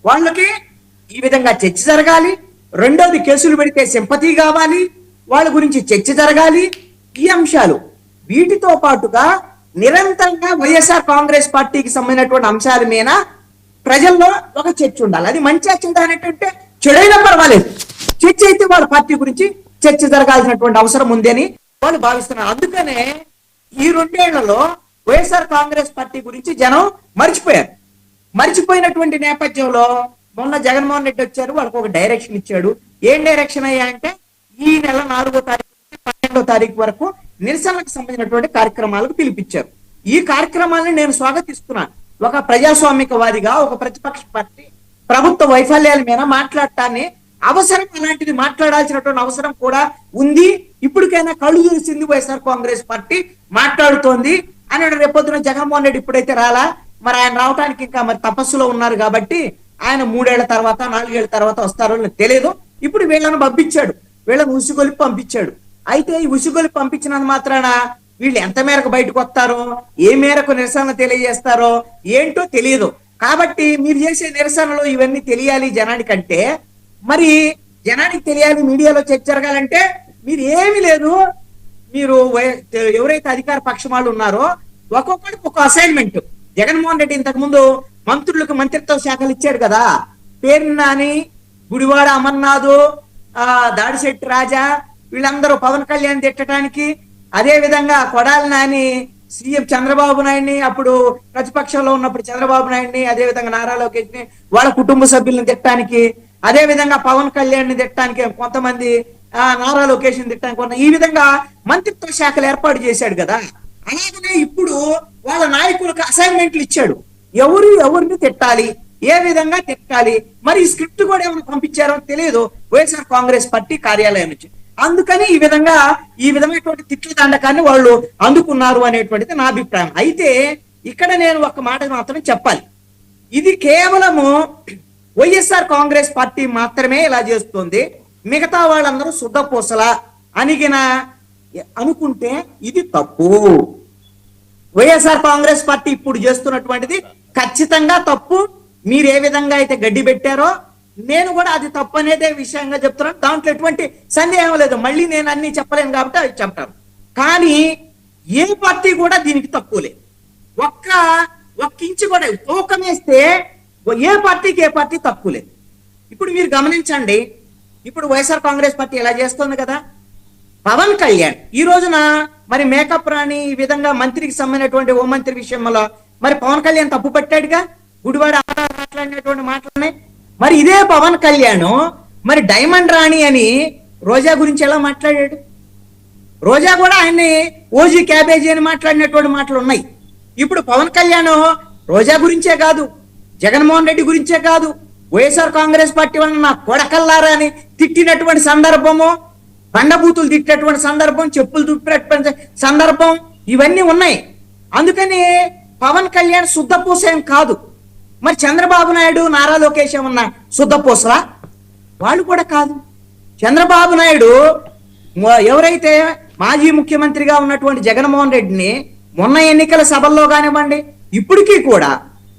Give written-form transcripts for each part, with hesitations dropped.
వాళ్ళకి ఈ విధంగా చర్చ జరగాలి. రెండోది కేసులు పెడితే సింపతి కావాలి, వాళ్ళ గురించి చర్చ జరగాలి. ఈ అంశాలు వీటితో పాటుగా నిరంతరంగా వైఎస్ఆర్ కాంగ్రెస్ పార్టీకి సంబంధించినటువంటి అంశాల మీద ప్రజల్లో ఒక చర్చ ఉండాలి. అది మంచిగా చెడు అనేటంటే చెడైనా పర్వాలేదు, చర్చ అయితే వాళ్ళ పార్టీ గురించి చర్చ జరగాల్సినటువంటి అవసరం ఉంది అని వాళ్ళు భావిస్తున్నారు. అందుకనే ఈ 2 ఏళ్లలో వైఎస్ఆర్ కాంగ్రెస్ పార్టీ గురించి జనం మర్చిపోయారు. మర్చిపోయినటువంటి నేపథ్యంలో మొన్న జగన్మోహన్ రెడ్డి వచ్చారు, వాళ్ళకి ఒక డైరెక్షన్ ఇచ్చాడు. ఏం డైరెక్షన్ అయ్యా అంటే ఈ నెల 4వ తారీఖు నుంచి 12వ తారీఖు వరకు నిరసనలకు సంబంధించినటువంటి కార్యక్రమాలకు పిలిపించారు. ఈ కార్యక్రమాలను నేను స్వాగతిస్తున్నాను. ఒక ప్రజాస్వామికవాదిగా, ఒక ప్రతిపక్ష పార్టీ ప్రభుత్వ వైఫల్యాల మీద మాట్లాడటాన్ని అవసరం, అలాంటిది మాట్లాడాల్సినటువంటి అవసరం కూడా ఉంది. ఇప్పటికైనా కళ్ళు చూసింది వైఎస్ఆర్ కాంగ్రెస్ పార్టీ మాట్లాడుతోంది అని రేపొద్దున జగన్మోహన్ రెడ్డి ఇప్పుడైతే రాలా, మరి ఆయన రావడానికి ఇంకా మరి తపస్సులో ఉన్నారు కాబట్టి ఆయన 3 ఏళ్ల తర్వాత 4 ఏళ్ల తర్వాత వస్తారో తెలియదు. ఇప్పుడు వీళ్ళను పంపించాడు, వీళ్ళని ఉసిగొలిపి పంపించాడు. అయితే ఈ ఉసిగొలిపి పంపించినంత మాత్రాన వీళ్ళు ఎంత మేరకు బయటకు వస్తారో, ఏ మేరకు నిరసన తెలియజేస్తారో ఏంటో తెలియదు. కాబట్టి మీరు చేసే నిరసనలో ఇవన్నీ తెలియాలి జనానికంటే, మరి జనానికి తెలియాలి, మీడియాలో చర్చ జరగాలంటే మీరు ఏమీ లేదు. మీరు ఎవరైతే అధికార పక్షం వాళ్ళు ఉన్నారో ఒక్కొక్కరికి ఒక అసైన్మెంట్. జగన్మోహన్ రెడ్డి ఇంతకు ముందు మంత్రులకు మంత్రిత్వ శాఖలు ఇచ్చాడు కదా, పేరు నాని, గుడివాడ అమర్నాథ్, దాడిశెట్టి రాజా, వీళ్ళందరూ పవన్ కళ్యాణ్ తిట్టడానికి, అదే విధంగా కొడాలి నాని సీఎం చంద్రబాబు నాయుడిని, అప్పుడు ప్రతిపక్షంలో ఉన్నప్పుడు చంద్రబాబు నాయుడిని, అదే విధంగా నారా లోకేష్ ని వాళ్ళ కుటుంబ సభ్యులను తిట్టడానికి, అదే విధంగా పవన్ కళ్యాణ్ ని తిట్టడానికి కొంతమంది, నారా లోకేష్ ని తిట్టడానికి, ఈ విధంగా మంత్రిత్వ శాఖలు ఏర్పాటు చేశాడు కదా. అలాగనే ఇప్పుడు వాళ్ళ నాయకులకు అసైన్మెంట్లు ఇచ్చాడు, ఎవరిని తిట్టాలి, ఏ విధంగా తిట్టాలి. మరి ఈ స్క్రిప్ట్ కూడా ఏమైనా పంపించారో తెలియదు వైఎస్ఆర్ కాంగ్రెస్ పార్టీ కార్యాలయం నుంచి. అందుకని ఈ విధమైనటువంటి తిట్ల దండకాన్ని వాళ్ళు అందుకున్నారు అనేటువంటిది నా అభిప్రాయం. అయితే ఇక్కడ నేను ఒక మాట మాత్రం చెప్పాలి, ఇది కేవలము వైఎస్ఆర్ కాంగ్రెస్ పార్టీ మాత్రమే ఇలా చేస్తుంది, మిగతా వాళ్ళందరూ శుద్ధపూసలా అనుకుంటే ఇది తప్పు. వైఎస్ఆర్ కాంగ్రెస్ పార్టీ ఇప్పుడు చేస్తున్నటువంటిది ఖచ్చితంగా తప్పు. మీరు ఏ విధంగా అయితే గడ్డి పెట్టారో నేను కూడా అది తప్పు అనేదే విషయంగా చెప్తున్నాను, దాంట్లో ఎటువంటి సందేహం లేదు. మళ్ళీ నేను అన్ని చెప్పలేను కాబట్టి అవి చెప్తాను. కానీ ఏ పార్టీ కూడా దీనికి తక్కువ లేదు. ఒక్క ఇంచు కూడా తూకం వేస్తే ఏ పార్టీ తక్కువ లేదు. ఇప్పుడు మీరు గమనించండి, ఇప్పుడు వైఎస్ఆర్ కాంగ్రెస్ పార్టీ ఎలా చేస్తుంది కదా, పవన్ కళ్యాణ్ ఈ రోజున మరి మేకప్ రాని ఈ విధంగా మంత్రికి సంబంధించినటువంటి హోంమంత్రి విషయంలో మరి పవన్ కళ్యాణ్ తప్పు పట్టాడుగా, గుడివాడ మాట్లాడినటువంటి మాటలనే. మరి ఇదే పవన్ కళ్యాణ్ మరి డైమండ్ రాణి అని రోజా గురించి ఎలా మాట్లాడాడు, రోజా కూడా ఆయన్ని ఓజీ క్యాబేజీ అని మాట్లాడినటువంటి మాటలు ఉన్నాయి. ఇప్పుడు పవన్ కళ్యాణ్ రోజా గురించే కాదు, జగన్మోహన్ రెడ్డి గురించే కాదు, వైఎస్ఆర్ కాంగ్రెస్ పార్టీ వాళ్ళని నా కొడకల్లారా అని తిట్టినటువంటి సందర్భము, బండబూతులు తిట్టినటువంటి సందర్భం, చెప్పులు దుప్పినటువంటి సందర్భం ఇవన్నీ ఉన్నాయి. అందుకని పవన్ కళ్యాణ్ శుద్ధపూసేం కాదు. మరి చంద్రబాబు నాయుడు, నారా లోకేష్ ఏమన్నా శుద్ధపూసలా? వాళ్ళు కూడా కాదు. చంద్రబాబు నాయుడు ఎవరైతే మాజీ ముఖ్యమంత్రిగా ఉన్నటువంటి జగన్మోహన్ రెడ్డిని మొన్న ఎన్నికల సభల్లో కానివ్వండి, ఇప్పటికీ కూడా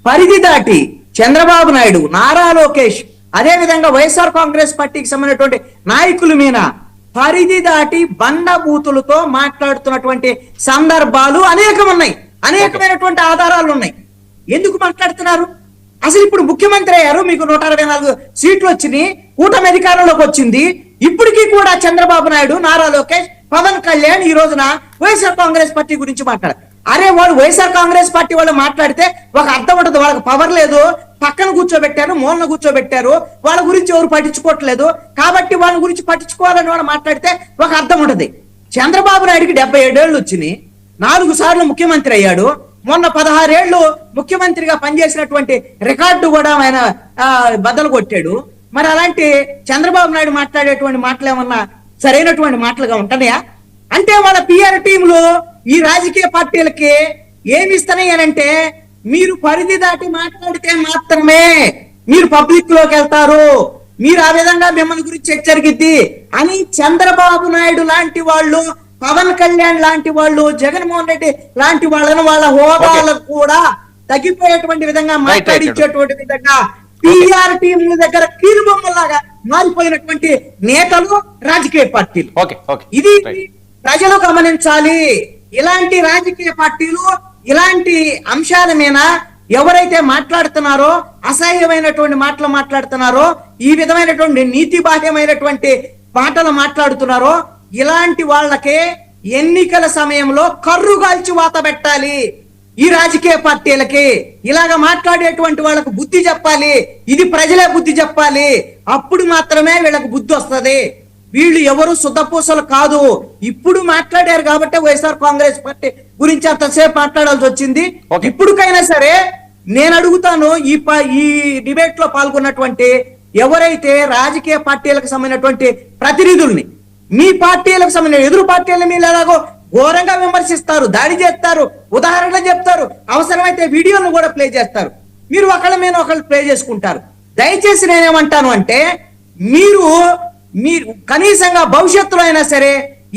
పరిధి దాటి చంద్రబాబు నాయుడు, నారా లోకేష్, అదే విధంగా వైఎస్ఆర్ కాంగ్రెస్ పార్టీకి సంబంధించినటువంటి నాయకుల మీద పరిధి దాటి బండబూతులతో మాట్లాడుతున్నటువంటి సందర్భాలు అనేకం ఉన్నాయి, అనేకమైనటువంటి ఆధారాలు ఉన్నాయి. ఎందుకు మాట్లాడుతున్నారు? అసలు ఇప్పుడు ముఖ్యమంత్రి అయ్యారు, మీకు 164 సీట్లు వచ్చినాయి, కూటమి అధికారంలోకి వచ్చింది. ఇప్పటికీ కూడా చంద్రబాబు నాయుడు, నారా లోకేష్, పవన్ కళ్యాణ్ ఈ రోజున వైఎస్ఆర్ కాంగ్రెస్ పార్టీ గురించి మాట్లాడారు. అరే వాళ్ళు వైఎస్ఆర్ కాంగ్రెస్ పార్టీ వాళ్ళు మాట్లాడితే ఒక అర్థం ఉంటుంది, వాళ్ళకి పవర్ లేదు, పక్కన కూర్చోబెట్టారు, మూలన కూర్చోబెట్టారు, వాళ్ళ గురించి ఎవరు పట్టించుకోవట్లేదు కాబట్టి వాళ్ళ గురించి పట్టించుకోవాలని వాళ్ళు మాట్లాడితే ఒక అర్థం ఉంటుంది. చంద్రబాబు నాయుడికి 77 ఏళ్ళు వచ్చినాయి, 4 సార్లు ముఖ్యమంత్రి అయ్యాడు, మొన్న 16 ఏళ్ళు ముఖ్యమంత్రిగా పనిచేసినటువంటి రికార్డు కూడా ఆయన బద్దలు కొట్టాడు. మరి అలాంటి చంద్రబాబు నాయుడు మాట్లాడేటువంటి మాటలు ఏమన్నా సరైనటువంటి మాటలుగా ఉంటున్నాయా? అంటే వాళ్ళ పిఆర్ టీంలో ఈ రాజకీయ పార్టీలకి ఏమి ఇస్తున్నాయనంటే, మీరు పరిధి దాటి మాట్లాడితే మాత్రమే మీరు పబ్లిక్ లోకి వెళ్తారు, మీరు ఆ విధంగా మిమ్మల్ని గురించి హెచ్చరికిద్ది అని చంద్రబాబు నాయుడు లాంటి వాళ్ళు, పవన్ కళ్యాణ్ లాంటి వాళ్ళు, జగన్మోహన్ రెడ్డి లాంటి వాళ్ళను వాళ్ళ హోదాలకు కూడా తగ్గిపోయేటువంటి విధంగా మాట్లాడించేటువంటి విధంగా పిఆర్ టీంల దగ్గర కీలుబొమ్మలాగా మారిపోయినటువంటి నేతలు రాజకీయ పార్టీలు. ఇది ప్రజలు గమనించాలి. ఇలాంటి రాజకీయ పార్టీలు ఇలాంటి అంశాల మీద ఎవరైతే మాట్లాడుతున్నారో, అసహ్యమైనటువంటి మాటలు మాట్లాడుతున్నారో, ఈ విధమైనటువంటి నీతి బాహ్యమైనటువంటి మాటలు మాట్లాడుతున్నారో, ఇలాంటి వాళ్ళకే ఎన్నికల సమయంలో కర్రుగాల్చి వాత పెట్టాలి. ఈ రాజకీయ పార్టీలకి ఇలాగ మాట్లాడేటువంటి వాళ్ళకు బుద్ధి చెప్పాలి. ఇది ప్రజలే బుద్ధి చెప్పాలి. అప్పుడు మాత్రమే వీళ్ళకి బుద్ధి వస్తుంది. వీళ్ళు ఎవరు శుద్ధపూసలు కాదు. ఇప్పుడు మాట్లాడారు కాబట్టి వైఎస్ఆర్ కాంగ్రెస్ పార్టీ గురించి అంతసేపు మాట్లాడాల్సి వచ్చింది. ఇప్పుడుకైనా సరే నేను అడుగుతాను, ఈ డిబేట్ లో పాల్గొన్నటువంటి ఎవరైతే రాజకీయ పార్టీలకు సంబంధించినటువంటి ప్రతినిధుల్ని, మీ పార్టీలకు సంబంధించిన ఎదురు పార్టీలను మీరు ఎలాగో ఘోరంగా విమర్శిస్తారు, దాడి చేస్తారు, ఉదాహరణలు చెప్తారు, అవసరమైతే వీడియోలను కూడా ప్లే చేస్తారు. మీరు ఒకళ్ళ మీద ఒకళ్ళు ప్లే చేసుకుంటారు. దయచేసి నేనేమంటాను అంటే, మీరు కనీసంగా భవిష్యత్తులో అయినా సరే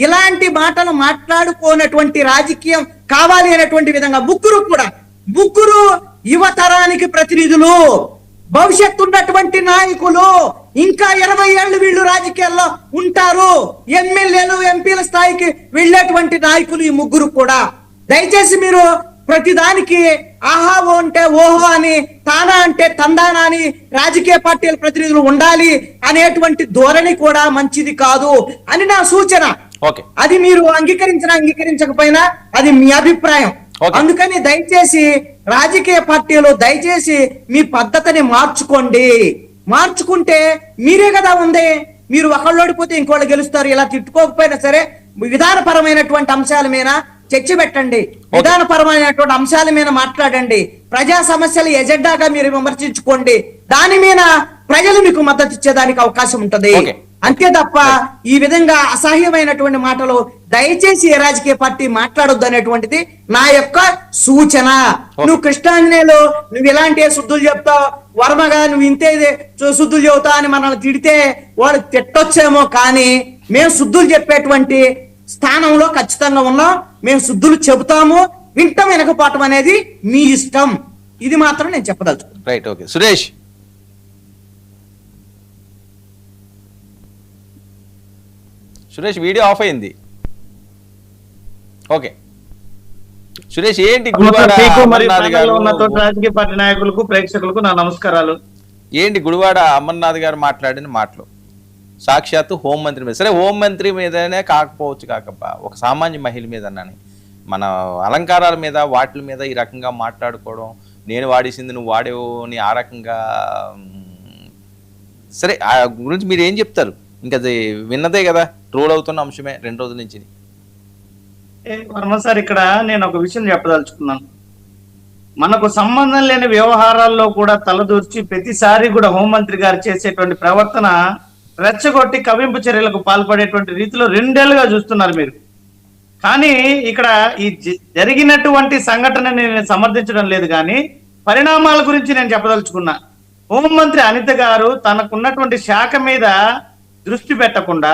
ఇలాంటి మాటలు మాట్లాడుకోనటువంటి రాజకీయం కావాలి అనేటువంటి విధంగా ముగ్గురు యువతరానికి ప్రతినిధులు, భవిష్యత్తు ఉన్నటువంటి నాయకులు, ఇంకా 20 ఏళ్ళు వీళ్ళు రాజకీయాల్లో ఉంటారు, ఎమ్మెల్యేలు ఎంపీల స్థాయికి వెళ్ళేటువంటి నాయకులు ఈ ముగ్గురు కూడా. దయచేసి మీరు ప్రతిదానికి ఆహా ఓ అంటే ఓహో అని, తానా అంటే తందానా అని రాజకీయ పార్టీల ప్రతినిధులు ఉండాలి అనేటువంటి ధోరణి కూడా మంచిది కాదు అని నా సూచన. అది మీరు అంగీకరించకపోయినా అది మీ అభిప్రాయం. అందుకని దయచేసి రాజకీయ పార్టీలు దయచేసి మీ పద్ధతిని మార్చుకుంటే మీరే కదా ఉంది. మీరు ఒకళ్ళు ఓడిపోతే ఇంకోళ్ళు గెలుస్తారు. ఇలా తిట్టుకోకపోయినా సరే విధానపరమైనటువంటి అంశాల మీద చర్చ పెట్టండి, విధానపరమైనటువంటి అంశాల మీద మాట్లాడండి, ప్రజా సమస్యలు ఎజెండాగా మీరు విమర్శించుకోండి. దాని మీద ప్రజలు మీకు మద్దతు ఇచ్చేదానికి అవకాశం ఉంటది. అంతే తప్ప ఈ విధంగా అసహ్యమైనటువంటి మాటలు దయచేసి ఏ రాజకీయ పార్టీ మాట్లాడొద్దు అనేటువంటిది నా యొక్క సూచన. నువ్వు కృష్ణాంజనేయులు నువ్వు ఇలాంటి శుద్ధులు చెప్తావు, వర్మగా నువ్వు ఇంతే శుద్ధులు చెబుతావు అని మనల్ని తిడితే వాళ్ళు తిట్టొచ్చేమో, కానీ మేము శుద్ధులు చెప్పేటువంటి స్థానంలో ఖచ్చితంగా ఉన్నాం. మేము శుద్ధులు చెబుతాము, వింటం వెనకపోవటం అనేది మీ ఇష్టం. ఇది మాత్రం నేను చెప్పదలుచుకున్నాను. Right, okay. Suresh video of అయింది. ఓకే సురేష్, ఏంటి రాజకీయ పార్టీ నాయకులకు ప్రేక్షకులకు నా నమస్కారాలు. ఏంటి గుడివాడ అమర్నాథ్ గారు మాట్లాడిన మాటలు సాక్షాత్తు హోంమంత్రి మీద, సరే హోంమంత్రి మీదనే కాకపోవచ్చు కాకబ్బా, ఒక సామాన్య మహిళ మీద అన్నాని, మన అలంకారాల మీద వాటి మీద ఈ రకంగా మాట్లాడుకోవడం, నేను వాడేసింది నువ్వు వాడేవు అని ఆ రకంగా, సరే ఆ గురించి మీరు ఏం చెప్తారు? ఇంకా అది విన్నదే కదా, ట్రోల్ అవుతున్న అంశమే 2 రోజుల నుంచి. వర్మ సార్, ఇక్కడ నేను ఒక విషయం చెప్పదలుచుకున్నాను. మనకు సంబంధం లేని వ్యవహారాల్లో కూడా తలదూర్చి ప్రతిసారి కూడా హోంమంత్రి గారు చేసేటువంటి ప్రవర్తన రెచ్చగొట్టి కవింపు చర్యలకు పాల్పడేటువంటి రీతిలో 2 ఏళ్లుగా చూస్తున్నారు మీరు. కానీ ఇక్కడ ఈ జరిగినటువంటి సంఘటనని నేను సమర్థించడం లేదు, కానీ పరిణామాల గురించి నేను చెప్పదలుచుకున్నా. హోంమంత్రి అనిత గారు తనకున్నటువంటి శాఖ మీద దృష్టి పెట్టకుండా